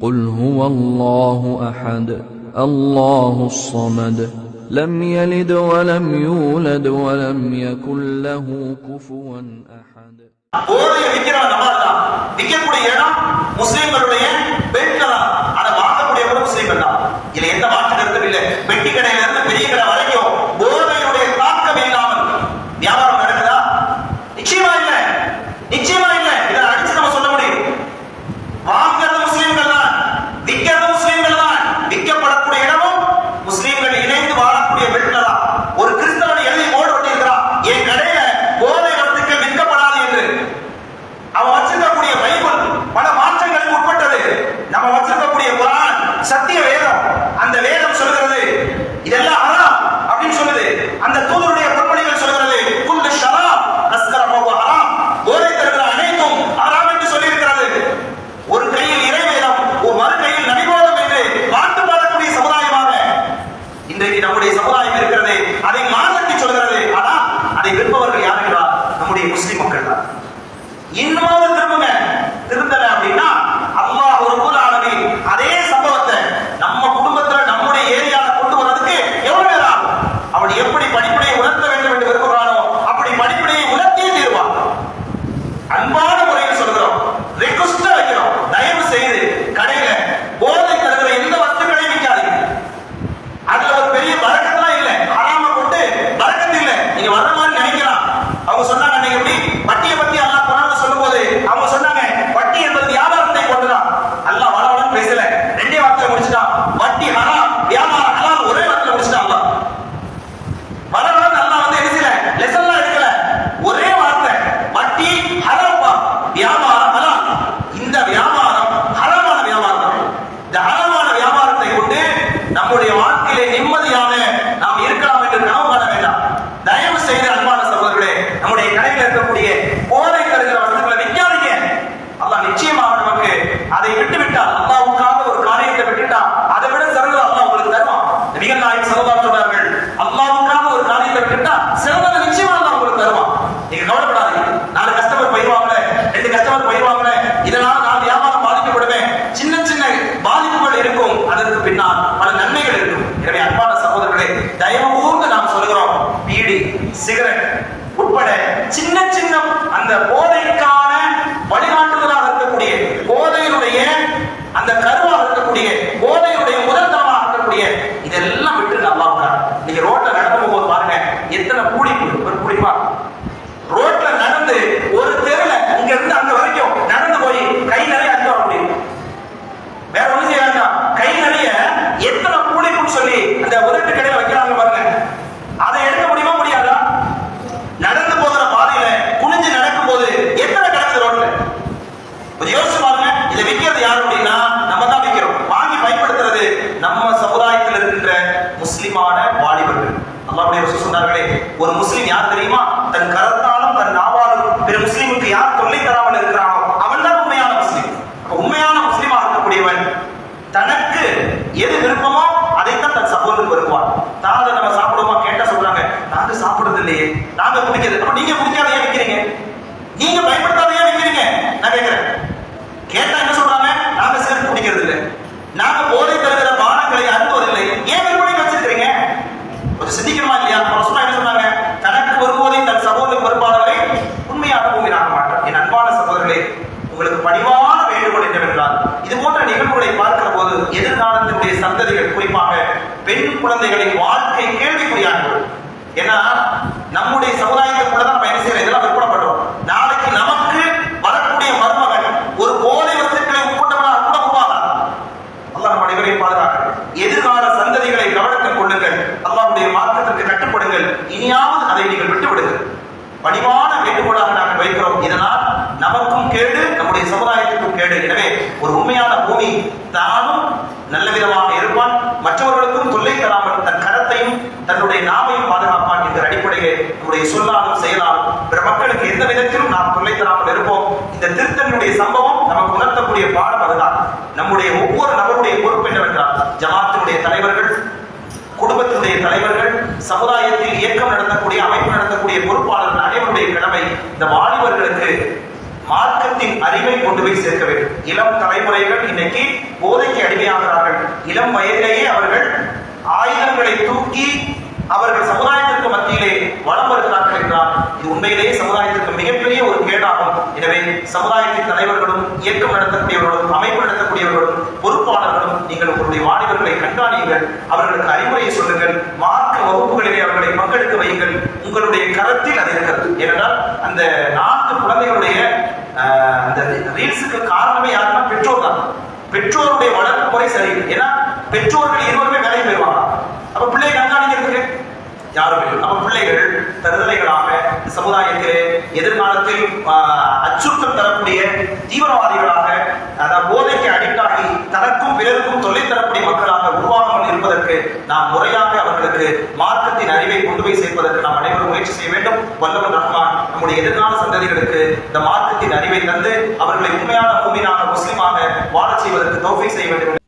قل هو الله أحد الله الصمد لم يلد ولم يولد ولم يكن له كفوا أحد. போதைய விக்கிறவன் நம்ம தான். விக்கக்கூடிய இடம் முஸ்லிம்களுடைய பெட்ல தான். ஆனா வாங்கக்கூடியவங்க முஸ்லிம்கள் தான். இதுல எந்த மாற்று கருத்தும் இல்லை. பெட்டி கடையில இருந்து பெரிய கடை வரைக்கும் போதையுடைய தாக்கம் இல்லாமல் வியாபாரம் நடக்குதா? நிச்சயமா இல்ல, நிச்சயமா இல்ல. இதை அடிச்சு நம்ம சொல்ல முடியும். வாங்குறது முஸ்லிம்கள் தான், விக்கிறது முஸ்லிம்கள் தான். விற்கப்படக்கூடிய இடமும் முஸ்லிம்கள் இணைந்து வாழக்கூடிய பெட்ல தான். ஒரு கிறிஸ்தவன் எழுதி போர்டு ஒட்டியிருக்கிறான், என் கடையில போதை வஸ்துக்கள் விற்கப்படாது என்று. அவன் வச்சிருக்கக்கூடிய பைபிள் பல மாற்றங்களுக்கு உட்பட்டது. நம்ம வச்சிருக்கக்கூடிய குர்ஆன் சத்திய வேதம், அந்த வேதம் சொல்கிறது இதெல்லாம் ஹராம் அப்படின்னு சொல்லுது. அந்த தூதருடைய பொன்மொழிகள் சொல்கிறது குல்லு ஷராப் அஸ்கர ஃபஹுவ ஹராம், போதை தருகிற அனைத்தும் ஹராம் என்று சொல்லி இருக்கிறது. ஒரு கையில் இறைவேதம், ஒரு மறு கையில் நபிபோதம் என்று மாட்டு பாடக்கூடிய சமுதாயமாக இன்றைக்கு நம்முடைய சமுதாயம் இருக்கிறது. அதை மாற்றி சொல்கிறது. ஆனால் அதை விற்பவர்கள் யார் என்றால் நம்முடைய முஸ்லிம் மக்கள் தான். இன்னொரு திரும்புங்க, திருந்தல அப்படின்னா அல்லாஹ் ரப்பல் ஆலமீன் அதே சம்பவத்தை நம்ம குடும்பத்துல நம்முடைய ஏரியால கொண்டு வரதுக்கு எவ்வளவு நேரம் ஆகும்? அவன் எப்படி படிப்படியை உணர்த்த வேண்டும் என்று விரும்புகிறானோ அப்படி படிப்படியை உணர்த்தியே தீர்வான். அன்பான முறையில் சொல்கிறோம், ரெக்வெஸ்ட் வைக்கிறோம், தயவு செய்து கடையில போதை தருகிற எந்த வஸ்துக்களையும் விற்காதீங்க. அதுல ஒரு பெரிய பரக்கத்தான் இல்லை, ஹராம கொண்டு பரக்கத்து இல்லை. நீங்க வர்ற மாதிரி நினைக்கலாம். அவங்க சொன்னாங்க நீங்க எப்படி வட்டியை பத்தி அல்லாஹ் குர்ஆன்ல சொல்லும்போது அவங்க சொன்னாங்க வட்டி என்பது வியாபாரத்தை கொண்டுதான். அல்லாஹ் வளவளன்னு பேசல, ரெண்டே வார்த்தையில முடிச்சிட்டான். வட்டி ஹராம், வியாபாரம் ஹலால், ஒரே வார்த்தையில முடிச்சிட்டான். அல்லாஹ் வளவளன்னு அல்லாஹ் வந்து என்ன செய்யல, லெசன்லாம் எடுக்கல, ஒரே வார்த்தை வட்டி ஹராம்பா, வியாபாரம் ஹலால். இந்த வியாபாரம் ஹராமான வியாபாரம். இந்த ஹராமான வியாபாரத்தை கொண்டு நம்முடைய வாழ்க்கையிலே நிம்மதியாக நாம் இருக்கலாம் என்று கனவு காண வேண்டாம். தயவு செய்து அன்பான சகோதரர்களே, நம்முடைய கடையில் இருக்கக்கூடிய போதை தருகிற வஸ்துக்களை விற்காதீங்க. அல்லாஹ் நிச்சயமாக நமக்கு அதை விட்டுவிட்டால், அல்லாஹ்வுக்காக ஒரு காரியத்தை விட்டுட்டா அதை விட சிறந்தது அல்லாஹ் உங்களுக்கு தருவான். நபிகள் நாயகம் ஸல்லல்லாஹு அலைஹி வஸல்லம் சொன்னார்கள், அல்லாஹ்வுக்காக ஒரு காரியத்தை விட்டுட்டா சிறந்தது நிச்சயமா அல்லாஹ் உங்களுக்கு தருவான். நீங்க கவலைப்படாதீங்க. 4 கஸ்டமர் போயிடுவாங்க, 2 கஸ்டமர் போயிடுவாங்க, இதனால நான் வியாபாரம் பாதிக்கப்படுவேன். சின்ன சின்ன பாதிப்புகள் இருக்கும், அதற்கு பின்னால் பல நன்மைகள் இருக்கும். எனவே அன்பான சகோதரர்களே, தயவு கூர்ந்து நாம் சொல்கிறோம், பீடி சிகரெட் உட்பட சின்ன சின்ன அந்த போதைக்கான வழிகாட்டுதலாக இருக்கக்கூடிய, போதையுடைய அந்த கருவாக இருக்கக்கூடிய, போதையுடைய முதல்தரமாக இருக்கக்கூடிய இதெல்லாம் விட்டு நல்லா நீங்க ரோட்ல நடந்து போகும்போது பாருங்க, எத்தனை கூடிப்பு ஒரு குடிப்பா ரோட்ல நடந்து ஒரு தெருல இங்க இருந்து அங்க வரைக்கும் நடந்து போய் கை நிறைய அடிக்க வர முடியும். வேற ஒண்ணு செய்ய வேண்டாம், கை நிறைய எத்தனை கூடிப்புன்னு சொல்லி அந்த உதட்டு கடையில வைக்கிறாங்க பாருங்க. அதை எடுக்க முடியுமா முடியாதா? நடந்து போகிற பாதையில குனிஞ்சு நடக்கும் போது எத்தனை கிடக்குது ரோட்ல? கொஞ்சம் யோசிச்சு பாருங்க. இதை விற்கிறது யாரு அப்படின்னா நம்ம தான் விற்கிறோம். வாங்கி பயன்படுத்துறது நம்ம சமுதாயத்தில் இருக்கின்ற முஸ்லிமான வாலிபர்கள். அல்லாஹ்வுடைய ரசூல் சொன்னார்களே, ஒரு முஸ்லிம் யார் தெரியுமா? தன் கரத்தாலும் தன் நாவாலும் பிற முஸ்லிமுக்கு யார் தொல்லை தராமல் இருக்கிறானோ அவன் தான் உண்மையான முஸ்லிம். உண்மையான முஸ்லிமா இருக்கக்கூடியவன் தனக்கு எது விருப்பமோ அதைத்தான் தன் சகோதரருக்கு விரும்புவான். தாங்க நம்ம சாப்பிடுவோமா கேட்டா சொல்றாங்க, நாங்க சாப்பிடுறது இல்லையே, நாங்க குடிக்கிறது. அப்ப நீங்க குடிக்காத ஏன் விற்கிறீங்க? நீங்க பயன்படுத்தாத ஏன் விற்கிறீங்க? நான் கேட்கிறேன். கேட்டா என்ன சொல்றாங்க? நாங்க சிகரெட் குடிக்கிறது இல்லை, நாங்க போதை தருகிற பானங்களை அருந்துவதில்லை. ஏன் விற்பனைக்கு வச்சிருக்கிறீங்க? கொஞ்சம் சிந்திக்கணுமா இல்லையா? சொன்னா என்ன சொன்னாங்க? தனக்கு வரும்போதை தன் சகோதரருக்கு வரும்பாளரை உண்மையான பூமி நாட மாட்டார். என் அன்பான சகோதரர்களே, உங்களுக்கு பணிவான வேண்டுகோள் என்னவென்றால், இது போன்ற நிகழ்வுகளை பார்க்கிற போது எதிர்காலத்தினுடைய சந்ததிகள், குறிப்பாக பெண் குழந்தைகளின் வாழ்க்கை கேள்விக்குறியானது. ஏன்னா நம்முடைய சமுதாயத்துக்குள்ளதான் நம்ம என்ன செய்யறோம், இதெல்லாம் விற்பனை பண்றோம். நாளைக்கு நமக்கு வரக்கூடிய மருமகன் ஒரு போதை வஸ்துக்களை உட்பட்டவனாக கூட உருவாகாது. அல்லாஹ் நம்ம அனைவரையும் பாதுகாக்க. எதிர்கால சந்ததிகளை கவனத்தில் கொள்ளுங்கள். அல்லாஹ்வுடைய மார்க்கத்திற்கு கட்டுப்படுங்கள். இனியாவது அதை நீங்கள் விட்டு விடுங்கள். பணிவான வேண்டுகோளாக நாங்கள் வைக்கிறோம். இதனால் நமக்கும் கேடு, நம்முடைய சமுதாயத்துக்கும் கேடு. எனவே ஒரு உண்மையான பூமி தானும் நல்ல விதமாக இருப்பான், மற்றவர்களுக்கும் தொல்லை தராமல் தன் கரத்தையும் தன்னுடைய நாவையும் பாதுகாப்பான் என்ற அடிப்படையிலே நம்முடைய சொல்லாலும் செயலாலும் பிற மக்களுக்கு எந்த விதத்திலும் நாம் தொல்லை தராமல் இருப்போம். இந்த திருத்தனுடைய சம்பவம் நமக்கு உணர்த்தக்கூடிய பாடம் அதுதான். நம்முடைய ஒவ்வொரு நபருடைய பொறுப்பு என்னவென்றால், ஜமாத்தினுடைய தலைவர்கள், குடும்பத்தினுடைய தலைவர்கள், சமுதாயத்தில் இயக்கம் நடத்தக்கூடிய, அமைப்பு நடத்தக்கூடிய பொறுப்பாளர்கள் அனைவருடைய கடமை இந்த வாலிபர்களுக்கு மார்க்கத்தின் அறிவை கொண்டு போய் சேர்க்க வேண்டும். இளம் தலைமுறைகள் இன்னைக்கு போதைக்கு அடிமையாகிறார்கள். இளம் வயதிலேயே அவர்கள் ஆயுதங்களை தூக்கி அவர்கள் சமுதாயத்திற்கு மத்தியிலே வளம் வருகிறார்கள் என்றால் இது உண்மையிலேயே சமுதாயத்திற்கு மிகப்பெரிய ஒரு கேடாகும். எனவே சமுதாயத்தின் தலைவர்களும், இயக்கம் நடத்தக்கூடியவர்களும், அமைப்பு நடத்தக்கூடியவர்களும், பொறுப்பாளர்களும் நீங்கள் உங்களுடைய வாலிபர்களை கண்காணியுங்கள், அவர்களுக்கு அறிவுரையை சொல்லுங்கள், மார்க்க வகுப்புகளிலே அவர்களை பங்கெடுக்க வையுங்கள். உங்களுடைய கரத்தில் அது இருக்கிறது. ஏனென்றால் அந்த 4 குழந்தைகளுடைய அந்த ரீல்ஸுக்கு காரணமே யாருன்னா பெற்றோர் தான். பெற்றோருடைய வளர்ப்பு முறை சரியில்லை. ஏன்னா பெற்றோர்கள் இருவருமே வேலைக்கு போயிருவாங்க. அப்ப பிள்ளையை கண்காணிக்கிறதுக்கு யாரும் இல்லை. நம்ம பிள்ளைகள் தருதலைகளாக சமுதாயத்திலே எதிர்காலத்தில் அச்சுறுத்தல் தரக்கூடிய தீவிரவாதிகளாக, போதைக்கு அடிக்டாகி தனக்கும் பிறருக்கும் தொல்லை தரக்கூடிய மக்களாக உருவாகாமல் இருப்பதற்கு நாம் முறையாக அவர்களுக்கு மார்க்கத்தின் அறிவை கொண்டு போய் சேர்ப்பதற்கு நாம் அனைவரும் முயற்சி செய்ய வேண்டும். வல்லவன் ரஹ்மான் நம்முடைய எதிர்கால சந்ததிகளுக்கு இந்த மார்க்கத்தின் அறிவை தந்து அவர்களை உண்மையான மூமினாக, முஸ்லிமாக வாழச் செய்வதற்கு தௌஃபீக் செய்ய வேண்டும்.